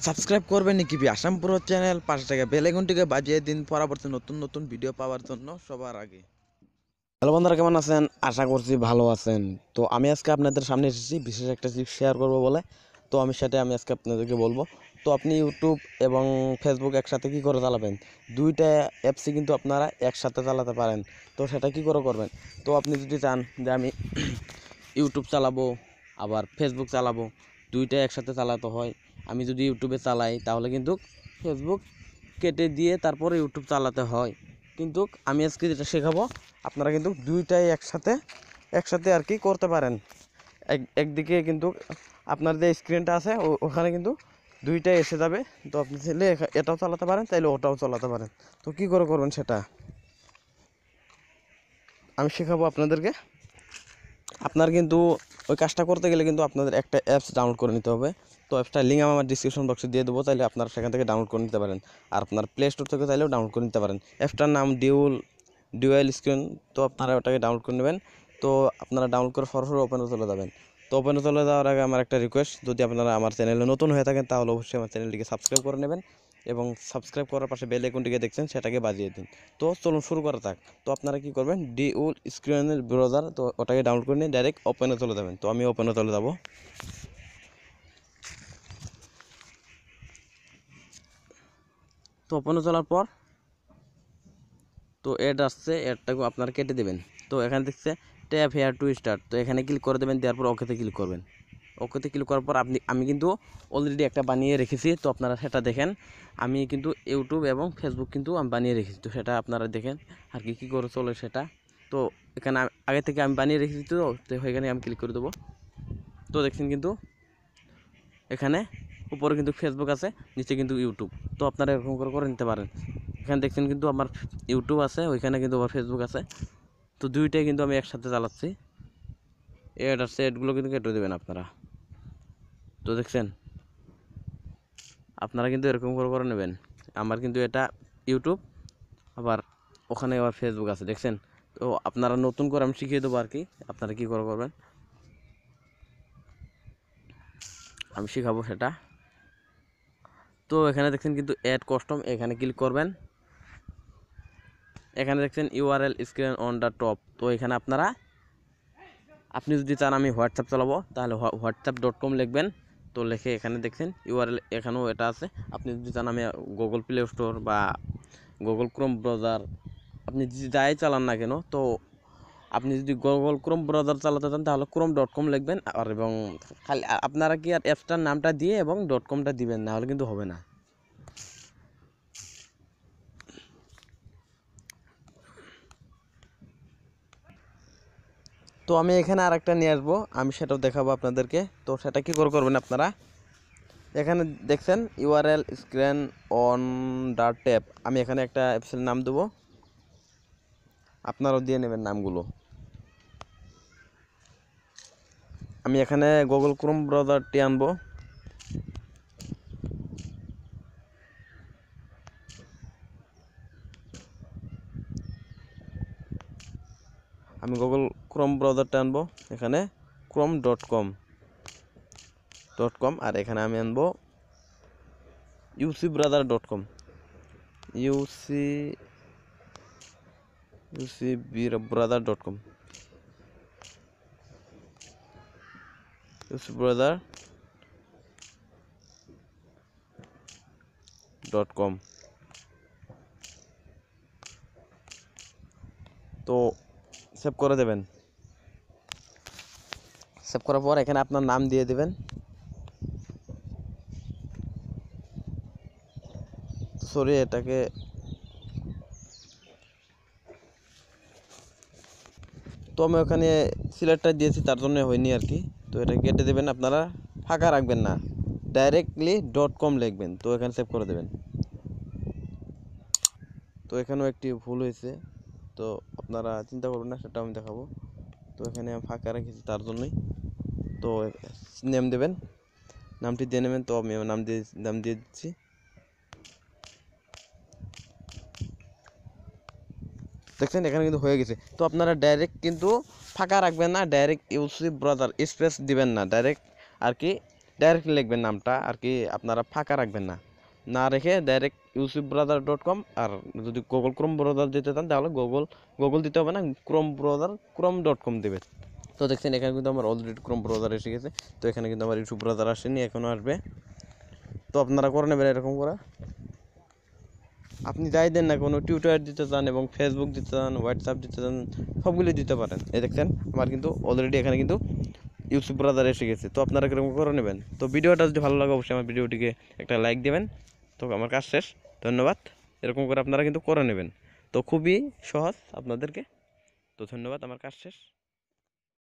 Subscribe করবেন নাকি আসাম পুরো চ্যানেল পাশে থেকে বেল আইকনটিকে বাজিয়ে দিন পরবর্তী নতুন নতুন ভিডিও পাওয়ার জন্য সবার আগে। হ্যালো বন্ধুরা, কেমন আছেন? আশা করছি ভালো আছেন। তো আমি আজকে আপনাদের সামনে এসেছি বিশেষ একটা জিনিস শেয়ার করব বলে। তো আমি আজকে আপনাদেরকে বলবো। তো আপনি ইউটিউব এবং ফেসবুক একসাথে কি করে চালাবেন, দুইটা অ্যাপসই কিন্তু আপনারা একসাথে চালাতে পারেন। তো সেটা কি করে করবেন? তো আপনি যদি চান যে আমি ইউটিউব চালাবো আবার ফেসবুক চালাবো, দুইটা একসাথে চালাতে হয়। আমি যদি ইউটিউবে চালাই তাহলে কিন্তু ফেসবুক কেটে দিয়ে তারপরে ইউটিউব চালাতে হয়। কিন্তু আমি আজকে যেটা শেখাবো আপনারা কিন্তু দুইটাই একসাথে আর কি করতে পারেন। একদিকে কিন্তু আপনার যে স্ক্রিনটা আছে ওখানে কিন্তু দুইটাই এসে যাবে। তো আপনি চাইলে এটাও চালাতে পারেন, চাইলে ওটাও চালাতে পারেন। তো কী করে করবেন সেটা আমি শেখাবো আপনাদেরকে। আপনার কিন্তু ওই কাজটা করতে গেলে কিন্তু আপনাদের একটা অ্যাপস ডাউনলোড করে নিতে হবে। তো অ্যাপসটার লিঙ্ক আমি আমার ডিসক্রিপশন বক্সে দিয়ে দেবো, চাইলে আপনারা সেখান থেকে ডাউনলোড করে নিতে পারেন। আর আপনার প্লে স্টোর থেকে চাইলেও ডাউনলোড করে নিতে পারেন। অ্যাপসটার নাম ডুয়াল স্ক্রিন। তো আপনারা ওটাকে ডাউনলোড করে নেবেন। তো আপনারা ডাউনলোড করে সরাসরি ওপেনে চলে যাবেন। তো ওপেনে চলে যাওয়ার আগে আমার একটা রিকোয়েস্ট, যদি আপনারা আমার চ্যানেলে নতুন হয়ে থাকেন তাহলে অবশ্যই আমার চ্যানেলটিকে সাবস্ক্রাইব করে নেবেন এবং সাবস্ক্রাইব করার পাশে বেল আইকনটিকে দেখছেন সেটাকে বাজিয়ে দিন। তো চলুন শুরু করা যাক। তো আপনারা কি করবেন, ডিউল স্ক্রিনের ব্রাউজার, তো ওটাকে ডাউনলোড করে নিয়ে ডাইরেক্ট ওপেনে চলে যাবেন। তো আমি ওপেনে চলে যাব। তো ওপেনে চলার পর তো অ্যাড আসছে, অ্যাডটাকে আপনারা কেটে দেবেন। তো এখানে দেখছে ট্যাপ হেয়ার টু স্টার্ট, তো এখানে ক্লিক করে দেবেন। দেওয়ার পর ওকেতে ক্লিক করবেন। ওকেতে ক্লিক করার পর আমি কিন্তু অলরেডি একটা বানিয়ে রেখেছি, তো আপনারা সেটা দেখেন। আমি কিন্তু ইউটিউব এবং ফেসবুক কিন্তু আমি বানিয়ে রেখেছি, তো সেটা আপনারা দেখেন আর কি কী করে চলে সেটা। তো এখানে আগে থেকে আমি বানিয়ে রেখেছি, তো এখানে আমি ক্লিক করে দেবো। তো দেখছেন কিন্তু এখানে উপরে কিন্তু ফেসবুক আছে, নিচে কিন্তু ইউটিউব। তো আপনারা এরকম করে নিতে পারেন। এখানে দেখছেন কিন্তু আমার ইউটিউব আছে, ওইখানে কিন্তু আবার ফেসবুক আছে। তো দুইটাই কিন্তু আমি একসাথে চালাচ্ছি। এড আসছে, এডগুলো কিন্তু কেটে দেবেন আপনারা। তো দেখছেন আপনারা কিন্তু এরকম করে নেবেন। আমার কিন্তু এটা ইউটিউব, আবার ওখানে আবার ফেসবুক আছে, দেখছেন। তো আপনারা নতুন করে আমি শিখিয়ে দেবো আর কি আপনারা কী করে করবেন, আমি শিখাবো সেটা। তো এখানে দেখছেন কিন্তু অ্যাড কাস্টম, এখানে ক্লিক করবেন। এখানে দেখছেন URL screen on the top. তো এখানে আপনি যদি চান আমি হোয়াটসঅ্যাপ চালাবো তাহলে whatsapp.com লিখবেন। তো লিখে এখানে দেখছেন ইউআরএল, এখানেও এটা আছে। আপনি যদি চান আমি গুগল প্লে স্টোর বা গুগল ক্রোম ব্রাউজার, আপনি যাই চালান না কেন, তো আপনি যদি গুগল ক্রোম ব্রাউজার চালাতে চান তাহলে chrome.com লিখবেন। আর এবং খালি আপনারা কি আর অ্যাপসটার নামটা দিয়ে এবং .comটা দিবেন, না হলে কিন্তু হবে না। তো আমি এখানে আরেকটা নিয়ে আসবো, আমি সেটাও দেখাবো আপনাদেরকে। তো সেটা কী করে করবেন আপনারা, এখানে দেখছেন URL screen on the tab. আমি এখানে একটা অ্যাপসের নাম দেবো, আপনারাও দিয়ে নেবেন নামগুলো। আমি এখানে গুগল ক্রোম ব্রাউজারটি আনবো। আমি গুগল ক্রোম ব্রাউজারটা আনবো, এখানে chrome.com আর এখানে আমি আনবো ucbrother.com, ucbrother.com, ucbrother.com। তো সেভ করে দেবেন। সেভ করার পর এখানে আপনার নাম দিয়ে দেবেন। সরি, এটাকে তো আমি ওখানে সিলেক্টটা দিয়েছি তার জন্য হয়নি আর কি। তো এটা কেটে দেবেন, আপনারা ফাঁকা রাখবেন না, ডাইরেক্টলি .com লিখবেন। তো এখানে সেভ করে দেবেন। তো এখানেও একটি ভুল হয়েছে, তো আপনারা চিন্তা করবেন না, সেটা আমি দেখাবো। তো এখানে আমি ফাঁকা রেখেছি তার জন্যই। তো নেম দেবেন, নামটি দিয়ে নেবেন। তো আমি নাম দিয়ে দিচ্ছি। দেখছেন এখানে কিন্তু হয়ে গেছে। তো আপনারা ডাইরেক্ট কিন্তু ফাঁকা রাখবেন না, ডাইরেক্ট ইউসি ব্রাদার স্পেস দিবেন না, ডাইরেক্ট আর কি ডাইরেক্ট লিখবেন নামটা আর কি, আপনারা ফাঁকা রাখবেন না, না রেখে ডাইরেক্ট ইউসুফব্রাদার.com। আর যদি গুগল ক্রোম ব্রাউজার দিতে চান তাহলে গুগল দিতে হবে না, ক্রোম.com দেবেন। তো দেখছেন এখানে কিন্তু আমার অলরেডি ক্রোম ব্রাউজার এসে গেছে। তো এখানে কিন্তু আমার ইউটিউব ব্রাউজার আসেনি, এখনও আসবে। তো আপনারা করে নেবেন এরকম করে। আপনি যাই দেন না, কোনো টুইটার দিতে চান এবং ফেসবুক দিতে চান, হোয়াটসঅ্যাপ দিতে চান, সবগুলি দিতে পারেন। এই দেখছেন আমার কিন্তু অলরেডি এখানে কিন্তু ইউটিউব ব্রাউজার এসে গেছে। তো আপনারা এরকম করে নেবেন। তো ভিডিওটা যদি ভালো লাগে অবশ্যই আমার ভিডিওটিকে একটা লাইক দেবেন। তো আমার কাজ শেষ, ধন্যবাদ। এরকম করে আপনারা কিন্তু করে নেবেন। তো খুবই সহজ আপনাদেরকে। তো ধন্যবাদ, আমার কাজ শেষ।